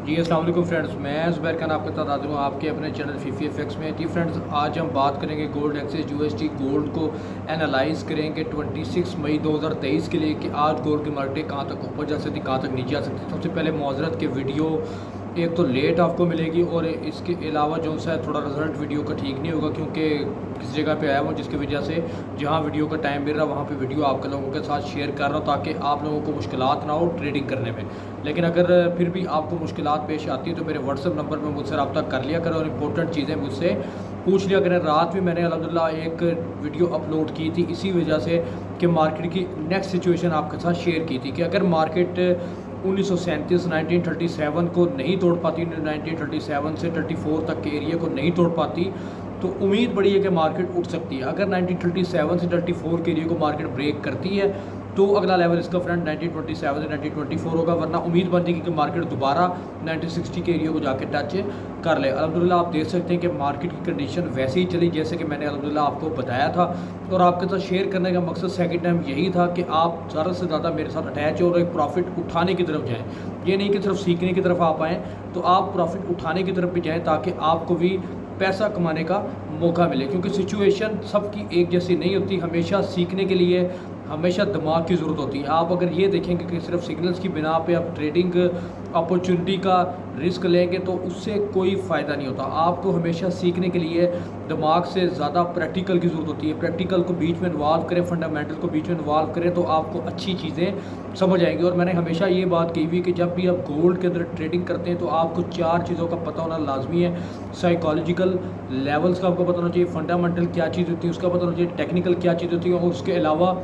जी अस्सलाम वालेकुम फ्रेंड्स, मैं ज़ुबैर खान आपके साथ हाज़िर हूँ आपके अपने चैनल फीफी एफएक्स में। जी फ्रेंड्स, आज हम बात करेंगे गोल्ड एक्सचेंज यूएसडी गोल्ड को एनालाइज़ करेंगे 26 मई 2023 के लिए कि आज गोल्ड की मार्केट कहाँ तक ऊपर जा सकती, कहाँ तक नीचे आ सकती। सबसे पहले मुआज़रत के वीडियो एक तो लेट आपको मिलेगी और इसके अलावा जो सा थोड़ा रिजल्ट वीडियो का ठीक नहीं होगा, क्योंकि किसी जगह पे आया हूँ जिसकी वजह से जहाँ वीडियो का टाइम मिल रहा है वहाँ पे वीडियो आप लोगों के साथ शेयर कर रहा हूँ ताकि आप लोगों को मुश्किलात ना हो ट्रेडिंग करने में। लेकिन अगर फिर भी आपको मुश्किलात पेश आती है तो मेरे व्हाट्सअप नंबर पर मुझसे रब्ता कर लिया करें और इंपॉर्टेंट चीज़ें मुझसे पूछ लिया करें। रात भी मैंने अल्हम्दुलिल्लाह एक वीडियो अपलोड की थी इसी वजह से कि मार्केट की नेक्स्ट सिचुएशन आपके साथ शेयर की थी कि अगर मार्केट 1937 को नहीं तोड़ पाती, 1937 से 34 तक के एरिया को नहीं तोड़ पाती, तो उम्मीद बड़ी है कि मार्केट उठ सकती है। अगर 1937 से 34 के एरिया को मार्केट ब्रेक करती है तो अगला लेवल इसका फ्रेंड 1927 से 1924 होगा, वरना उम्मीद बनती है कि मार्केट दोबारा 1960 के एरिया को जाके टच कर ले। अल्हम्दुलिल्लाह आप देख सकते हैं कि मार्केट की कंडीशन वैसे ही चली जैसे कि मैंने अल्हम्दुलिल्लाह आपको बताया था, और आपके साथ शेयर करने का मकसद सेकंड टाइम यही था कि आप ज़्यादा से ज़्यादा मेरे साथ अटैच हो और एक प्रॉफिट उठाने की तरफ जाएँ। ये नहीं कि सिर्फ सीखने की तरफ आप आएँ, तो आप प्रॉफिट उठाने की तरफ भी जाएँ ताकि आपको भी पैसा कमाने का मौका मिले, क्योंकि सिचुएशन सबकी एक जैसी नहीं होती। हमेशा सीखने के लिए हमेशा दिमाग की ज़रूरत होती है। आप अगर ये देखेंगे कि सिर्फ सिग्नल्स की बिना पे आप ट्रेडिंग अपॉर्चुनिटी का रिस्क लेंगे तो उससे कोई फ़ायदा नहीं होता। आपको हमेशा सीखने के लिए दिमाग से ज़्यादा प्रैक्टिकल की ज़रूरत होती है। प्रैक्टिकल को बीच में इन्वॉल्व करें, फंडामेंटल को बीच में इन्वॉल्व करें तो आपको अच्छी चीज़ें समझ आएंगी। और मैंने हमेशा ये बात कही हुई कि जब भी आप गोल्ड के अंदर ट्रेडिंग करते हैं तो आपको 4 चीज़ों का पता होना लाजमी है। साइकोलॉजिकल लेवल्स का आपको पता होना चाहिए, फंडामेंटल क्या चीज़ होती है उसका पता होना चाहिए, टेक्निकल क्या चीज़ होती है, और उसके अलावा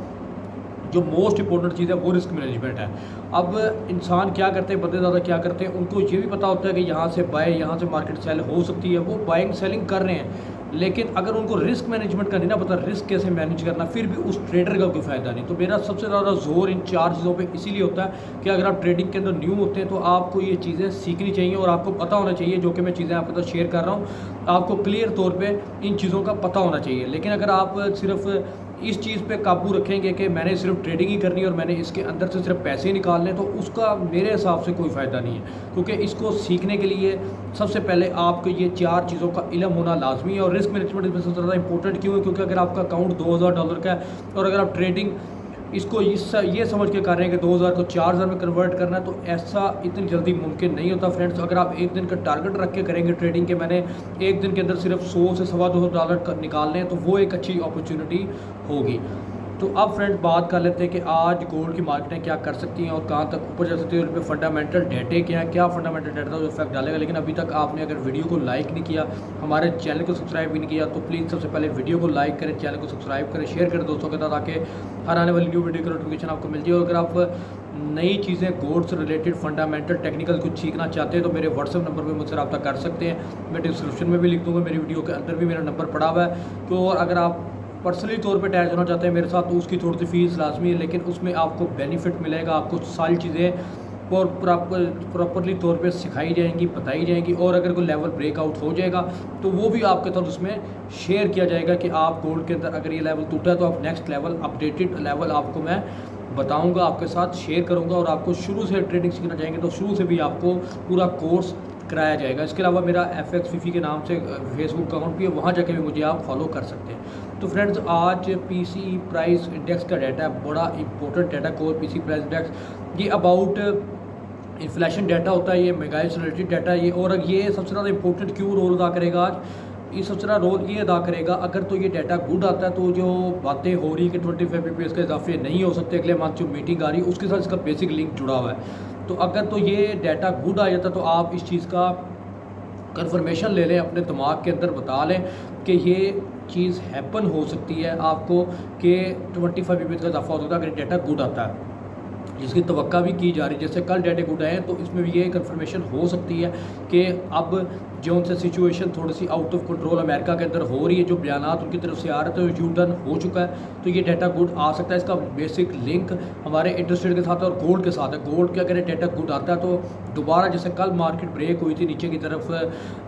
जो मोस्ट इंपॉर्टेंट चीज़ है वो रिस्क मैनेजमेंट है। अब इंसान क्या करते हैं, बंदे ज़्यादा क्या करते हैं, उनको ये भी पता होता है कि यहाँ से बाय, यहाँ से मार्केट सेल हो सकती है, वो बाइंग सेलिंग कर रहे हैं, लेकिन अगर उनको रिस्क मैनेजमेंट का नहीं ना पता, रिस्क कैसे मैनेज करना, फिर भी उस ट्रेडर का कोई फ़ायदा नहीं। तो मेरा सबसे ज़्यादा जोर इन 4 चीज़ों पे इसीलिए होता है कि अगर आप ट्रेडिंग के अंदर न्यू होते हैं तो आपको ये चीज़ें सीखनी चाहिए और आपको पता होना चाहिए। जो कि मैं चीज़ें आपके साथ शेयर कर रहा हूँ, आपको क्लियर तौर पर इन चीज़ों का पता होना चाहिए। लेकिन अगर आप सिर्फ इस चीज़ पे काबू रखेंगे कि मैंने सिर्फ ट्रेडिंग ही करनी है और मैंने इसके अंदर से सिर्फ पैसे ही निकालने, तो उसका मेरे हिसाब से कोई फ़ायदा नहीं है। क्योंकि इसको सीखने के लिए सबसे पहले आपको ये 4 चीज़ों का इल्म होना लाजमी है। और रिस्क मैनेजमेंट इसमें सबसे ज़्यादा इंपॉर्टेंट क्यों है, क्योंकि अगर आपका अकाउंट $2000 का है और अगर आप ट्रेडिंग इसको ये समझ के कर रहे हैं कि 2000 को 4000 में कन्वर्ट करना है, तो ऐसा इतनी जल्दी मुमकिन नहीं होता फ्रेंड्स। अगर आप एक दिन का टारगेट रख के करेंगे ट्रेडिंग के, मैंने एक दिन के अंदर सिर्फ 100 से $200 निकालने हैं, तो वो एक अच्छी अपॉर्चुनिटी होगी। तो अब फ्रेंड्स बात कर लेते हैं कि आज गोल्ड की मार्केटें क्या कर सकती हैं और कहाँ तक ऊपर जा सकती है, उन पर फंडामेंटल डेटे क्या है, क्या फंडामेंटल डेटा जो इफेक्ट डालेगा। लेकिन अभी तक आपने अगर वीडियो को लाइक नहीं किया, हमारे चैनल को सब्सक्राइब भी नहीं किया, तो प्लीज़ सबसे पहले वीडियो को लाइक करें, चैनल को सब्सक्राइब करें, शेयर करें दोस्तों के साथ, ताकि हर आने वाली न्यू वीडियो की नोटिफिकेशन आपको मिल जाए। और अगर आप नई चीज़ें गोल्ड से रिलेटेड फंडामेंटल टेक्निकल कुछ सीखना चाहते हैं तो मेरे व्हाट्सअप नंबर पर मुझसे रब्ता कर सकते हैं। मैं डिस्क्रिप्शन में भी लिख दूँगा, मेरी वीडियो के अंदर भी मेरा नंबर पड़ा हुआ है। तो और अगर आप पर्सनली तौर पे अटैच होना चाहते हैं मेरे साथ तो उसकी थोड़ी सी फीस लाजमी है, लेकिन उसमें आपको बेनिफिट मिलेगा, आपको सारी चीज़ें और प्रॉपरली तौर पे सिखाई जाएंगी, बताई जाएंगी। और अगर कोई लेवल ब्रेकआउट हो जाएगा तो वो भी आपके साथ उसमें शेयर किया जाएगा कि आप गोल्ड के अंदर अगर ये लेवल टूटा है तो आप नेक्स्ट लेवल, अपडेटेड लेवल आपको मैं बताऊंगा, आपके साथ शेयर करूंगा। और आपको शुरू से ट्रेडिंग सीखना चाहेंगे तो शुरू से भी आपको पूरा कोर्स कराया जाएगा। इसके अलावा मेरा FX फीफी के नाम से फेसबुक अकाउंट भी है, वहाँ जाके भी मुझे आप फॉलो कर सकते हैं। तो फ्रेंड्स आज PCE प्राइस इंडेक्स का डाटा है, बड़ा important data core PCE price index. ये अबाउट इन्फ्लेशन डाटा होता है, ये महंगाई से रिलेटेड डाटा है ये। और ये सबसे ज़्यादा इंपॉर्टेंट क्यों रोल अदा करेगा आज, ये सबसे ज़्यादा रोल ये अदा करेगा अगर तो ये डाटा गुड आता है तो जो बातें हो रही है कि 25 bps के इजाफे नहीं हो सकते अगले मंथ, जो मीटिंग आ रही है उसके साथ इसका बेसिक लिंक जुड़ा हुआ है। तो अगर तो ये डाटा गुड आ जाता तो आप इस चीज़ का कंफर्मेशन ले लें, अपने दिमाग के अंदर बता लें कि ये चीज़ हैपन हो सकती है आपको कि 25 bps का इजाफा हो सकता है अगर डाटा गुड आता है, जिसकी तवक्का भी की जा रही है। जैसे कल डाटा गुड आए हैं तो इसमें भी ये कंफर्मेशन हो सकती है कि अब जो उनसे सिचुएशन थोड़ी सी आउट ऑफ कंट्रोल अमेरिका के अंदर हो रही है, जो बयानात उनकी तरफ से आ रहे थे तो यू टर्न हो चुका है, तो ये डाटा गुड आ सकता है। इसका बेसिक लिंक हमारे इंटरेस्ट रेट के साथ और गोल्ड के साथ है। गोल्ड के अगर डाटा गुड आता है तो दोबारा जैसे कल मार्केट ब्रेक हुई थी, नीचे की तरफ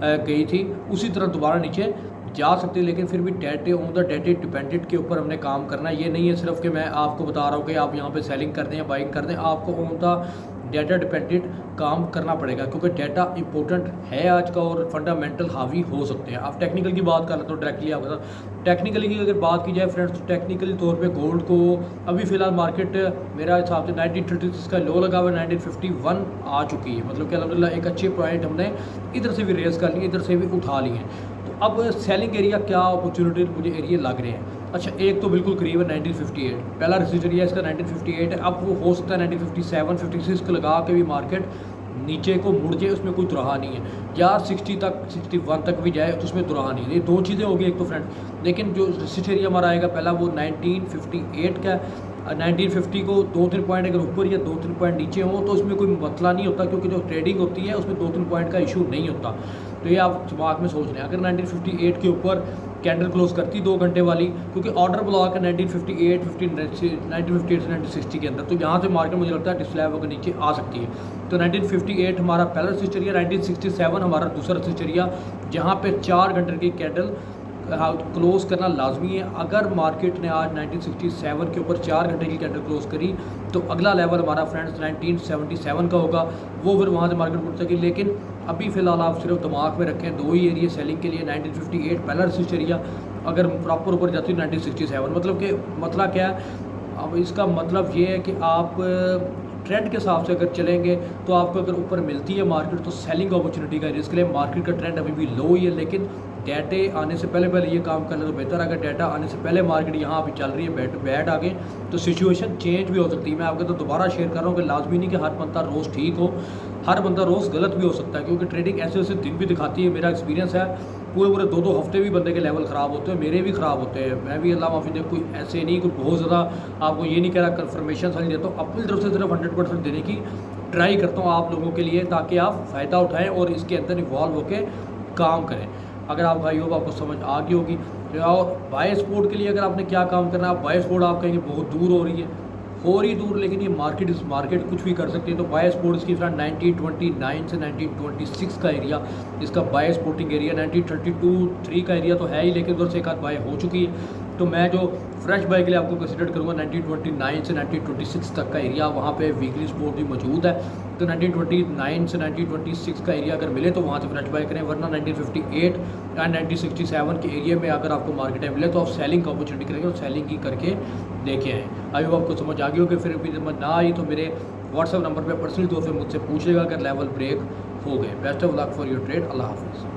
गई थी, उसी तरह दोबारा नीचे जा सकते हैं। लेकिन फिर भी डेटे ऑन द डेटे डिपेंडेंट के ऊपर हमने काम करना है। ये नहीं है सिर्फ कि मैं आपको बता रहा हूँ कि आप यहाँ पे सेलिंग कर दें या बाइंग कर दें, आपको ऑन द डाटा डिपेंडेंट काम करना पड़ेगा, क्योंकि डाटा इंपॉर्टेंट है आज का और फंडामेंटल हावी हो सकते हैं। आप टेक्निकल की बात कर लेते हो डायरेक्टली आपके साथ। टेक्निकली की अगर बात की जाए फ्रेंड्स, तो टेक्निकली तौर पे गोल्ड को अभी फ़िलहाल मार्केट मेरा हिसाब से 1936 का लो लगा हुआ 1951 आ चुकी है, मतलब कि अल्हम्दुलिल्लाह एक अच्छे पॉइंट हमने इधर से भी रेस कर लिए, इधर से भी उठा लिए हैं। तो अब सेलिंग एरिया क्या अपॉर्चुनिटी मुझे एरिया लग रहे हैं। अच्छा, एक तो बिल्कुल करीब है 1958, पहला रेसिस्ट एरिया इसका 1958 है। अब वो हो सकता है 1957 56 को लगा के भी मार्केट नीचे को मुड़ जाए, उसमें कोई दुराहा नहीं है, या 60 तक 61 तक भी जाए तो उसमें दुराहा नहीं है। ये दो चीज़ें होगी एक तो फ्रेंड, लेकिन जो रेसिस्ट एरिया हमारा आएगा पहला वो 1958 का 1950 को 2-3 पॉइंट अगर ऊपर या 2-3 पॉइंट नीचे हो तो उसमें कोई मसला नहीं होता, क्योंकि जो ट्रेडिंग होती है उसमें 2-3 पॉइंट का इशू नहीं होता। तो ये आप दिमाग में सोच लें, अगर 1958 के ऊपर कैंडल क्लोज करती 2 घंटे वाली, क्योंकि ऑर्डर ब्लॉक है 1958 से 1960 के अंदर, तो यहाँ से मार्केट मुझे लगता है डिस्लैब होकर नीचे आ सकती है। तो 1958 हमारा पहला रेसिस्ट एरिया, 1967 हमारा दूसरा रेसिस्ट एरिया, जहाँ पे 4 घंटे की कैंडल क्लोज़ करना लाजमी है। अगर मार्केट ने आज 1967 के ऊपर 4 घंटे की कैंडल क्लोज़ करी तो अगला लेवल हमारा फ्रेंड्स 1977 का होगा, वो फिर वहाँ से मार्केट उठ सकेगी। लेकिन अभी फ़िलहाल आप सिर्फ दिमाग में रखें 2 ही एरिया सेलिंग के लिए, 1958 पहला रेसिस्ट एरिया, अगर प्रॉपर ऊपर जाती है 1967, मतलब कि मतलब क्या है, अब इसका मतलब ये है कि आप ट्रेंड के हिसाब से अगर चलेंगे तो आपको अगर ऊपर मिलती है मार्केट तो सेलिंग अपॉर्चुनिटी का रिस्क ले। मार्केट का ट्रेंड अभी भी लो ही है, लेकिन डाटे आने से पहले ये काम कर ले तो बेहतर। अगर डाटा आने से पहले मार्केट यहाँ अभी चल रही है बैड आगे तो सिचुएशन चेंज भी हो सकती है। मैं आपके तो दोबारा शेयर कर रहा हूँ कि लाजमी नहीं कि हर बंदा रोज़ ठीक हो, हर बंदा रोज़ गलत भी हो सकता है, क्योंकि ट्रेडिंग ऐसे ऐसे दिन भी दिखाती है। मेरा एक्सपीरियंस है, पूरे 2-2 हफ्ते भी बंदे के लेवल ख़राब होते हैं, मेरे भी ख़राब होते हैं। मैं भी अल्लाह माफ़ी दे कोई ऐसे नहीं, कोई बहुत ज़्यादा आपको ये नहीं कह रहा कन्फर्मेशन सारी देता हूँ, अपनी तरफ से सिर्फ 100% देने की ट्राई करता हूँ आप लोगों के लिए, ताकि आप फ़ायदा उठाएँ और इसके अंदर इन्वॉल्व होकर काम करें। अगर आप भाई हो आपको समझ आ गई होगी। और बाय स्पोर्ट के लिए अगर आपने क्या काम करना है, बाय स्पोर्ट आप कहेंगे बहुत दूर हो रही दूर, लेकिन ये मार्केट कुछ भी कर सकती है। तो बाय स्पोर्ट्स की फ्रेंड 1929 से 1926 का एरिया, इसका बाय स्पोर्टिंग एरिया 1932-3 का एरिया तो है ही, लेकिन उधर से एक आध बाय हो चुकी है। तो मैं जो फ्रेश बाय के लिए आपको कंसिडर करूँगा 1929 से 1926 तक का एरिया, वहाँ पे वीकली सपोर्ट भी मौजूद है। तो 1929 से 1926 का एरिया अगर मिले तो वहाँ से फ्रेश बाय करें, वरना 1958 एंड 1967 के एरिया में अगर आपको मार्केट मिले तो आप सेलिंग का अपॉर्चुनिटी करेंगे और सेलिंग ही करके देखे हैं। आई होप आपको समझ आ गई हो कि फिर भी समझ ना आई तो मेरे व्हाट्सएप नंबर पर पर्सनली तौर पर मुझसे पूछेगा अगर लेवल ब्रेक हो गए। Best of luck for your trade. अल्लाह हाफिज़।